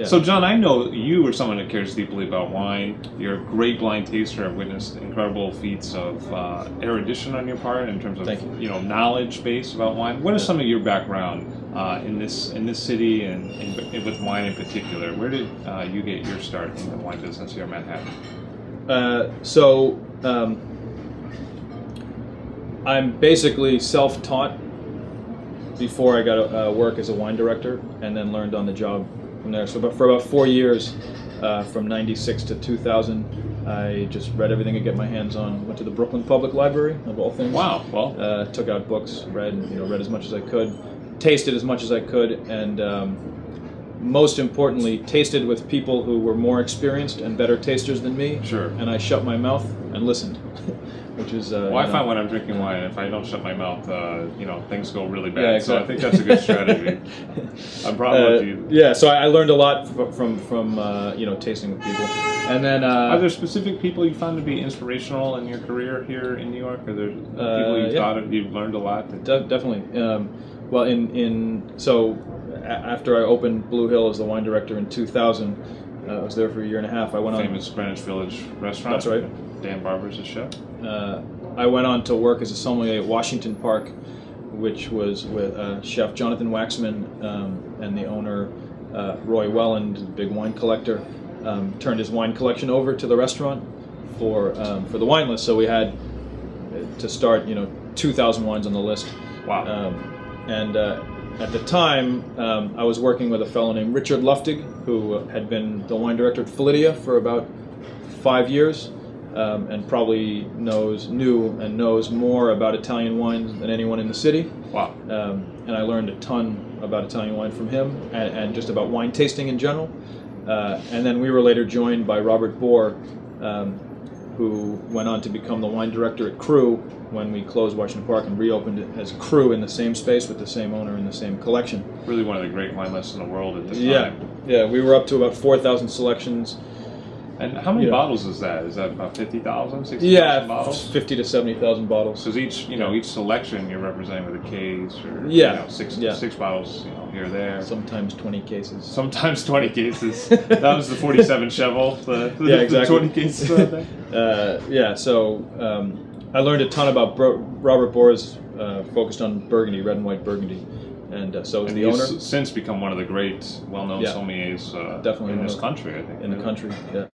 Yeah. So, John, I know you are someone that cares deeply about wine. You're a great blind taster. I've witnessed incredible feats of erudition on your part in terms of knowledge base about wine. What is some of your background in this city and with wine in particular? Where did you get your start in the wine business here in Manhattan? I'm basically self-taught before I got to work as a wine director, and then learned on the job from there. So for about 4 years, from 96 to 2000, I just read everything I could get my hands on. Went to the Brooklyn Public Library, of all things. Wow. Well, took out books, read as much as I could, tasted as much as I could, and most importantly, tasted with people who were more experienced and better tasters than me. Sure. And I shut my mouth and listened, which is. Well, I find when I'm drinking wine, if I don't shut my mouth, things go really bad. Yeah, exactly. So I think that's a good strategy. I'm proud of you. Yeah, so I learned a lot from tasting with people, and then. Are there specific people you found to be inspirational in your career here in New York? Are there people you thought of you've learned a lot? Definitely. After I opened Blue Hill as the wine director in 2000, I was there for a year and a half. I went on famous Greenwich Village restaurant. That's right. Dan Barber's a chef. I went on to work as a sommelier at Washington Park, which was with Chef Jonathan Waxman and the owner Roy Welland, the big wine collector, turned his wine collection over to the restaurant for the wine list. So we had to start 2,000 wines on the list. Wow. At the time, I was working with a fellow named Richard Luftig, who had been the wine director at Felidia for about 5 years, and probably knows more about Italian wines than anyone in the city. Wow. And I learned a ton about Italian wine from him, and just about wine tasting in general. And then we were later joined by Robert Bohr, who went on to become the wine director at Crew when we closed Washington Park and reopened it as Crew in the same space with the same owner and the same collection. Really one of the great wine lists in the world at the time. Yeah, we were up to about 4,000 selections. And how many bottles is that? Is that about 50,000, 60,000 bottles? 50 to 70,000 bottles. Because each selection you're representing with a case, or six bottles, here or there. Sometimes 20 cases. Sometimes 20 cases. That was the 47 Cheval. Exactly. The 20 cases. So I learned a ton about Robert Bohr's focused on Burgundy, red and white Burgundy. And so is the owner. He's since become one of the great, well-known sommeliers definitely in this country, I think. In the country, yeah.